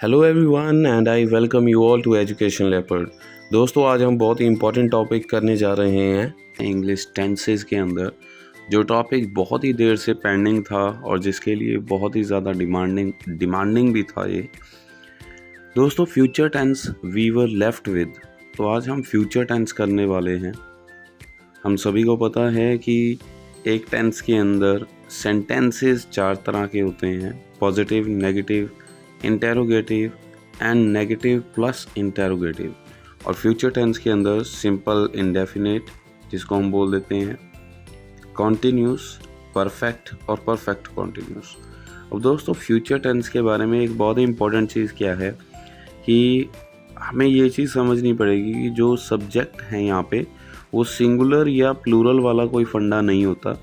Hello everyone and I welcome you all to education leopard. दोस्तों, आज हम बहुत ही इंपॉर्टेंट टॉपिक करने जा रहे हैं इंग्लिश टेंसेस के अंदर, जो टॉपिक बहुत ही देर से पेंडिंग था और जिसके लिए बहुत ही ज़्यादा डिमांडिंग भी था ये। दोस्तों, future tense we were left with, तो आज हम फ्यूचर टेंस करने वाले हैं। हम सभी को पता है कि एक टेंस के अंदर सेंटेंसेस 4 तरह के होते हैं: positive, negative, interrogative and negative plus interrogative. और फ्यूचर टेंस के अंदर सिंपल इंडेफिनिट, जिसको हम बोल देते हैं कॉन्टिन्यूस, परफेक्ट और परफेक्ट कॉन्टिन्यूस। अब दोस्तों, फ्यूचर टेंस के बारे में एक बहुत ही इंपॉर्टेंट चीज़ क्या है कि हमें ये चीज़ समझनी पड़ेगी कि जो सब्जेक्ट है यहाँ पे वो सिंगुलर या प्लूरल वाला कोई फंडा नहीं होता।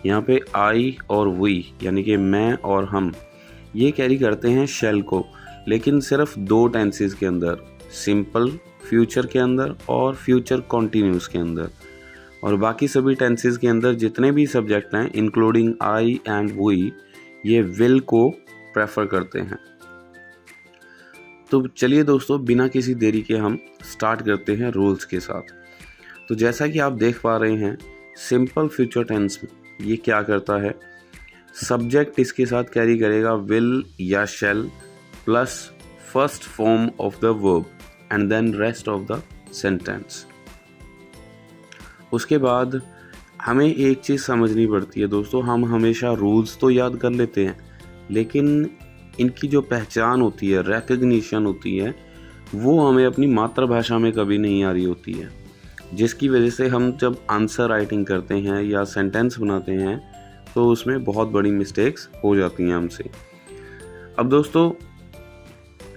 यहाँ पे आई और वी यानी कि मैं और हम ये कैरी करते हैं शेल को, लेकिन सिर्फ 2 टेंसेस के अंदर, सिंपल फ्यूचर के अंदर और फ्यूचर कॉन्टिन्यूस के अंदर। और बाकी सभी टेंसेस के अंदर जितने भी सब्जेक्ट हैं इंक्लूडिंग आई एंड वी, ये विल को प्रेफर करते हैं। तो चलिए दोस्तों, बिना किसी देरी के हम स्टार्ट करते हैं रूल्स के साथ। तो जैसा कि आप देख पा रहे हैं, सिंपल फ्यूचर टेंस ये क्या करता है, सब्जेक्ट इसके साथ कैरी करेगा विल या shall plus first form of the verb and then rest of the sentence. उसके बाद हमें एक चीज़ समझनी पड़ती है दोस्तों, हम हमेशा रूल्स तो याद कर लेते हैं, लेकिन इनकी जो पहचान होती है, रिकग्निशन होती है, वो हमें अपनी मातृभाषा में कभी नहीं आ रही होती है, जिसकी वजह से हम जब आंसर राइटिंग करते हैं या सेंटेंस बनाते हैं तो उसमें बहुत बड़ी मिस्टेक्स हो जाती हैं हमसे। अब दोस्तों,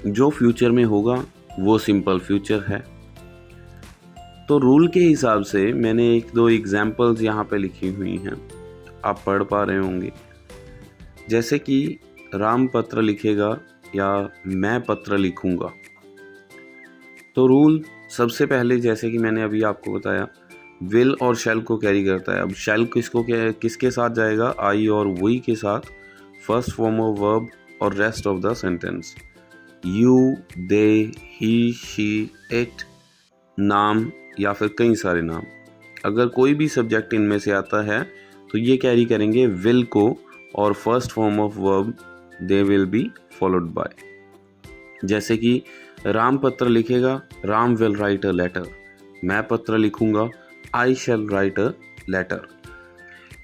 जो फ्यूचर में होगा वो सिंपल फ्यूचर है। तो रूल के हिसाब से मैंने 1-2 एग्जाम्पल्स यहाँ पे लिखी हुई हैं, आप पढ़ पा रहे होंगे। जैसे कि राम पत्र लिखेगा या मैं पत्र लिखूंगा। तो रूल सबसे पहले, जैसे कि मैंने अभी आपको बताया, विल और शेल को कैरी करता है। अब शेल किसके साथ जाएगा? आई और वी के साथ, फर्स्ट फॉर्म ऑफ वर्ब और rest of the sentence. You, they, he, she, it, नाम या फिर कई सारे नाम, अगर कोई भी सब्जेक्ट इनमें से आता है तो ये कैरी करेंगे विल को और first form of verb they will be followed by. जैसे कि राम पत्र लिखेगा, Ram will write a letter. मैं पत्र लिखूंगा, I shall write a letter.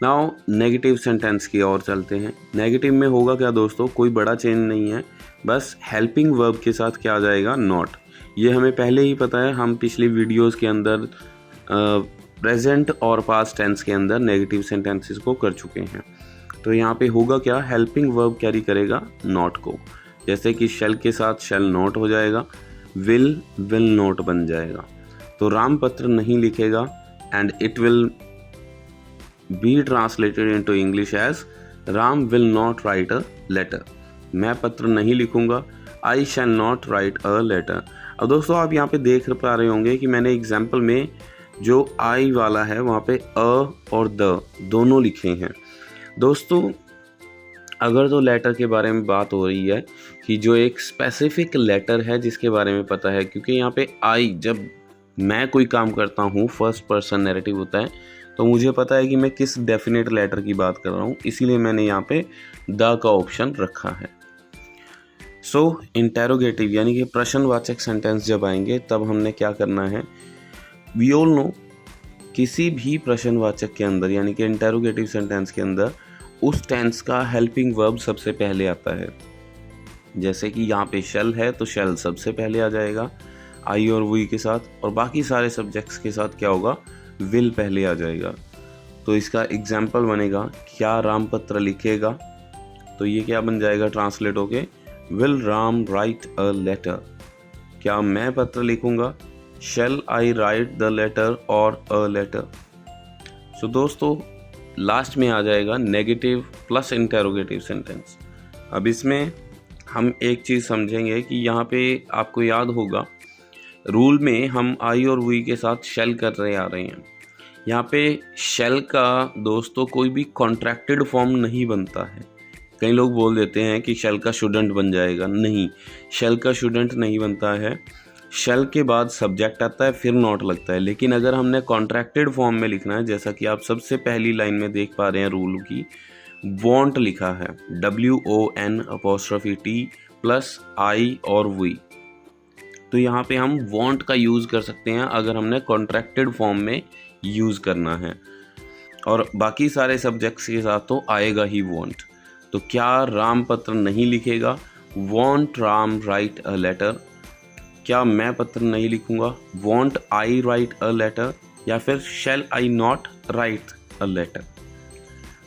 Now negative sentence की ओर चलते हैं। नेगेटिव में होगा क्या दोस्तों? कोई बड़ा चेंज नहीं है, बस हेल्पिंग वर्ब के साथ क्या आ जाएगा? नॉट। ये हमें पहले ही पता है, हम पिछली वीडियोस के अंदर प्रेजेंट और पास्ट टेंस के अंदर नेगेटिव सेंटेंसेस को कर चुके हैं। तो यहाँ पे होगा क्या? हेल्पिंग वर्ब कैरी करेगा नॉट को। जैसे कि शेल के साथ शेल नॉट हो जाएगा, विल नॉट बन जाएगा। तो राम पत्र नहीं लिखेगा and it will be translated into English as Ram will not write a letter. मैं पत्र नहीं लिखूंगा, I shall not write a letter. अब दोस्तों, आप यहाँ पे देख पा रहे होंगे कि मैंने एग्जाम्पल में जो आई वाला है वहाँ पे अ और द दोनों लिखे हैं। दोस्तों, अगर तो लेटर के बारे में बात हो रही है कि जो एक स्पेसिफिक लेटर है जिसके बारे में पता है, क्योंकि यहाँ पे आई, जब मैं कोई काम करता हूँ, फर्स्ट पर्सन नैरेटिव होता है, तो मुझे पता है कि मैं किस डेफिनेट लेटर की बात कर रहा हूँ, इसीलिए मैंने यहाँ पे द का ऑप्शन रखा है। सो इंटेरोगेटिव यानी कि प्रश्नवाचक सेंटेंस जब आएंगे तब हमने क्या करना है? वी ऑल नो, किसी भी प्रश्नवाचक के अंदर यानी कि इंटेरोगेटिव सेंटेंस के अंदर उस टेंस का हेल्पिंग वर्ब सबसे पहले आता है। जैसे कि यहाँ पे शेल है तो शेल सबसे पहले आ जाएगा आई और वी के साथ, और बाकी सारे सब्जेक्ट्स के साथ क्या होगा? विल पहले आ जाएगा। तो इसका एग्जाम्पल बनेगा, क्या राम पत्र लिखेगा? तो ये क्या बन जाएगा ट्रांसलेट होके? Will Ram write a letter. क्या मैं पत्र लिखूंगा? Shall I write the letter और अ लेटर। सो दोस्तों, लास्ट में आ जाएगा नेगेटिव प्लस इंटेरोगेटिव सेंटेंस। अब इसमें हम एक चीज़ समझेंगे कि यहाँ पे आपको याद होगा, रूल में हम आई और वी के साथ शेल कर रहे आ रहे हैं। यहाँ पे शेल का दोस्तों कोई भी कॉन्ट्रैक्टेड फॉर्म नहीं बनता है, कई लोग बोल देते हैं कि शैल का शुडंट बन जाएगा, नहीं, शैल का शुडंट नहीं बनता है। शैल के बाद सब्जेक्ट आता है, फिर नॉट लगता है। लेकिन अगर हमने कॉन्ट्रैक्टेड फॉर्म में लिखना है, जैसा कि आप सबसे पहली लाइन में देख पा रहे हैं रूल की, वॉन्ट लिखा है, WON' प्लस I और V, तो यहाँ पे हम वॉन्ट का यूज़ कर सकते हैं अगर हमने कॉन्ट्रैक्टेड फॉर्म में यूज़ करना है। और बाकी सारे सब्जेक्ट्स के साथ तो आएगा ही वॉन्ट। तो क्या राम पत्र नहीं लिखेगा? Won't Ram write a letter. क्या मैं पत्र नहीं लिखूंगा? Won't I write a letter, या फिर shall I not write a letter.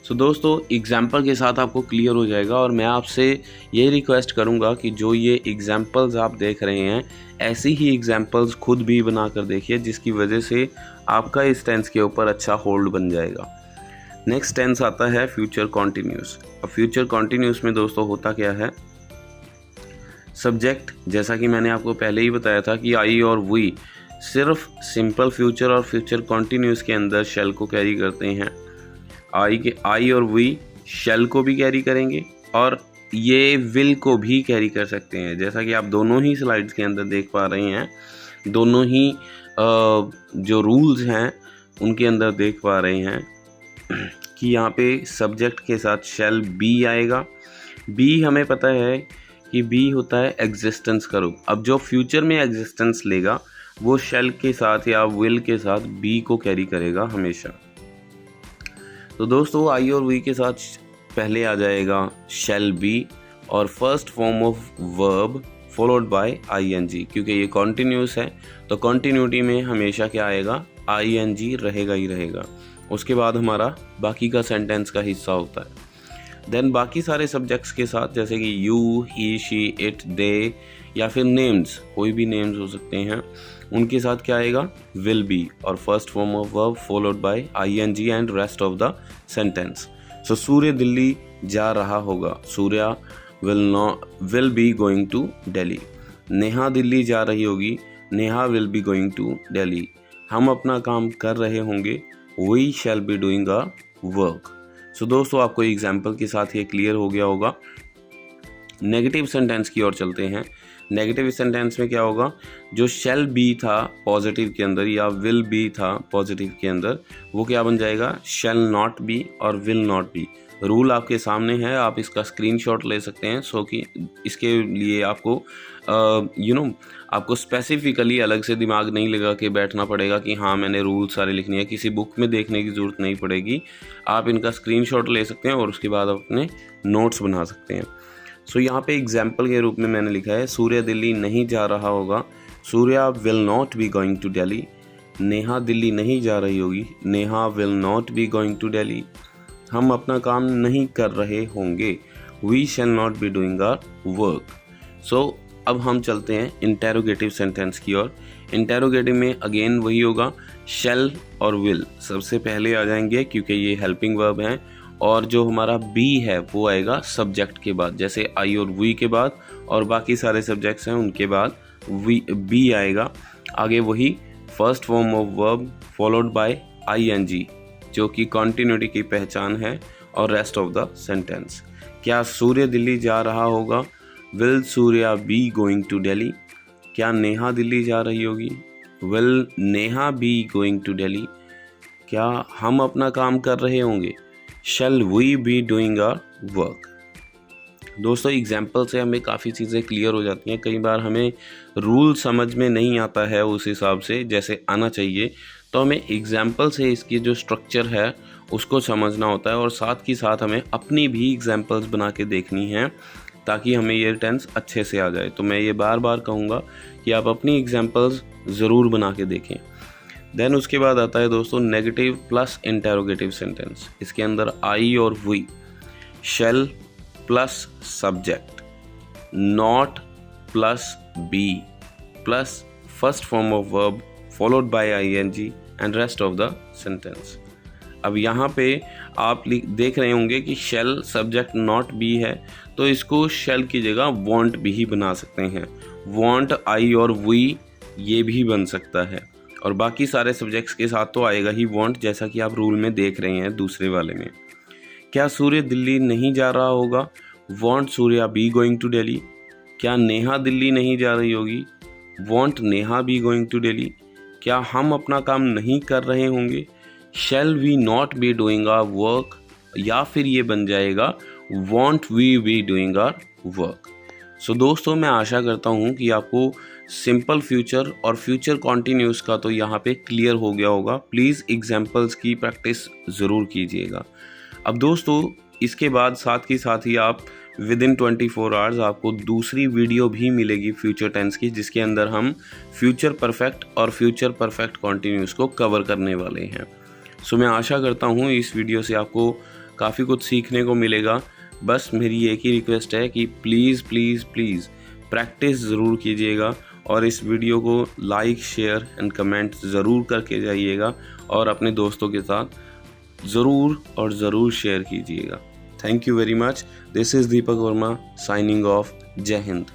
So दोस्तों, एग्जाम्पल के साथ आपको क्लियर हो जाएगा, और मैं आपसे ये रिक्वेस्ट करूंगा कि जो ये एग्जाम्पल्स आप देख रहे हैं, ऐसी ही एग्जाम्पल्स खुद भी बना कर देखिए, जिसकी वजह से आपका इस टेंस के ऊपर अच्छा होल्ड बन जाएगा। नेक्स्ट टेंस आता है फ्यूचर कॉन्टिन्यूस। अब फ्यूचर कॉन्टिन्यूस में दोस्तों होता क्या है, सब्जेक्ट, जैसा कि मैंने आपको पहले ही बताया था कि आई और वी सिर्फ सिंपल फ्यूचर और फ्यूचर कॉन्टिन्यूस के अंदर शैल को कैरी करते हैं। आई और वी शैल को भी कैरी करेंगे और ये विल को भी कैरी कर सकते हैं। जैसा कि आप दोनों ही स्लाइड्स के अंदर देख पा रहे हैं, दोनों ही जो रूल्स हैं उनके अंदर देख पा रहे हैं कि यहाँ पे सब्जेक्ट के साथ शैल बी आएगा। बी हमें पता है कि बी होता है एग्जिस्टेंस का रूप। अब जो फ्यूचर में एग्जिस्टेंस लेगा वो शैल के साथ या विल के साथ बी को कैरी करेगा हमेशा। तो दोस्तों, आई और वी के साथ पहले आ जाएगा शैल बी और first form of verb followed by ING। क्योंकि ये कॉन्टिन्यूस है तो कॉन्टिन्यूटी में हमेशा क्या आएगा, ING रहेगा ही रहेगा। उसके बाद हमारा बाकी का सेंटेंस का हिस्सा होता है। देन बाकी सारे सब्जेक्ट्स के साथ, जैसे कि यू, ही, शी, इट, दे, या फिर नेम्स, कोई भी नेम्स हो सकते हैं, उनके साथ क्या आएगा, विल बी और first form of verb followed by ING and rest of the sentence. So Surya Delhi जा रहा होगा, Surya will be going to Delhi. Neha Delhi जा रही होगी, Neha will be going to Delhi. हम अपना काम कर रहे होंगे, we shall be doing a work. So दोस्तों, आपको एग्जाम्पल के साथ ये क्लियर हो गया होगा। नेगेटिव सेंटेंस की ओर चलते हैं। नेगेटिव सेंटेंस में क्या होगा, जो शैल बी था पॉजिटिव के अंदर या विल बी था पॉजिटिव के अंदर, वो क्या बन जाएगा, शैल नॉट बी और विल नॉट बी। रूल आपके सामने है, आप इसका स्क्रीनशॉट ले सकते हैं। सो कि इसके लिए आपको आपको स्पेसिफिकली अलग से दिमाग नहीं लगा के बैठना पड़ेगा कि हाँ मैंने रूल सारे लिखने हैं, किसी बुक में देखने की ज़रूरत नहीं पड़ेगी। आप इनका स्क्रीनशॉट ले सकते हैं और उसके बाद आप अपने नोट्स बना सकते हैं। सो यहाँ पे एग्जाम्पल के रूप में मैंने लिखा है, सूर्य दिल्ली नहीं जा रहा होगा, Surya will not be going to Delhi. Neha Delhi नहीं जा रही होगी, Neha will not be going to Delhi. हम अपना काम नहीं कर रहे होंगे, we shall not be doing our work. So अब हम चलते हैं इंटेरोगेटिव सेंटेंस की ओर। इंटेरोगेटिव में अगेन वही होगा, शैल और विल सबसे पहले आ जाएंगे क्योंकि ये हेल्पिंग वर्ब हैं, और जो हमारा बी है वो आएगा सब्जेक्ट के बाद, जैसे आई और वी के बाद, और बाकी सारे सब्जेक्ट्स हैं उनके बाद बी आएगा। आगे वही first form of verb followed by ING, जो कि कॉन्टिन्यूटी की पहचान है, और रेस्ट ऑफ द सेंटेंस। क्या सूर्य दिल्ली जा रहा होगा, will Surya be going to Delhi. क्या नेहा दिल्ली जा रही होगी, will Neha be going to Delhi. क्या हम अपना काम कर रहे होंगे, shall we be doing our work. दोस्तों, एग्जाम्पल से हमें काफ़ी चीज़ें क्लियर हो जाती हैं। कई बार हमें रूल समझ में नहीं आता है उस हिसाब से जैसे आना चाहिए, तो हमें एग्जाम्पल से इसकी जो स्ट्रक्चर है उसको समझना होता है, और साथ ही साथ हमें अपनी भी एग्जाम्पल्स बना के देखनी है ताकि हमें ये टेंस अच्छे से आ जाए। तो मैं ये बार बार कहूँगा कि आप अपनी एग्जाम्पल्स ज़रूर बना के देखें। देन उसके बाद आता है दोस्तों नेगेटिव प्लस इंटेरोगेटिव सेंटेंस। इसके अंदर आई और we, shall plus subject, not plus be plus first form of verb followed by ING and rest of the sentence. अब यहाँ पे आप देख रहे होंगे कि शैल सब्जेक्ट नॉट बी है, तो इसको शैल की जगह वॉन्ट भी ही बना सकते हैं। वॉन्ट आई और वी ये भी बन सकता है, और बाकी सारे सब्जेक्ट्स के साथ तो आएगा ही वॉन्ट, जैसा कि आप रूल में देख रहे हैं दूसरे वाले में। क्या सूर्य दिल्ली नहीं जा रहा होगा? Won't Surya be going to Delhi? क्या नेहा दिल्ली नहीं जा रही होगी? Won't Neha be going to Delhi? क्या हम अपना काम नहीं कर रहे होंगे? Shall we not be doing our work? या फिर ये बन जाएगा won't we be doing our work? So दोस्तों, मैं आशा करता हूँ कि आपको सिंपल फ्यूचर और फ्यूचर कॉन्टिन्यूस का तो यहाँ पे क्लियर हो गया होगा। प्लीज़ एग्जाम्पल्स की प्रैक्टिस ज़रूर कीजिएगा। अब दोस्तों, इसके बाद साथ ही आप विद इन 24 आवर्स आपको दूसरी वीडियो भी मिलेगी फ्यूचर टेंस की, जिसके अंदर हम फ्यूचर परफेक्ट और फ्यूचर परफेक्ट कॉन्टिन्यूस को कवर करने वाले हैं। सो मैं आशा करता हूँ इस वीडियो से आपको काफ़ी कुछ सीखने को मिलेगा। बस मेरी एक ही रिक्वेस्ट है कि प्लीज़ प्लीज़ प्लीज़ प्रैक्टिस ज़रूर कीजिएगा और इस वीडियो को लाइक, शेयर एंड कमेंट ज़रूर करके जाइएगा और अपने दोस्तों के साथ ज़रूर शेयर कीजिएगा। Thank you very much. This is Deepak Verma signing off. जय हिंद।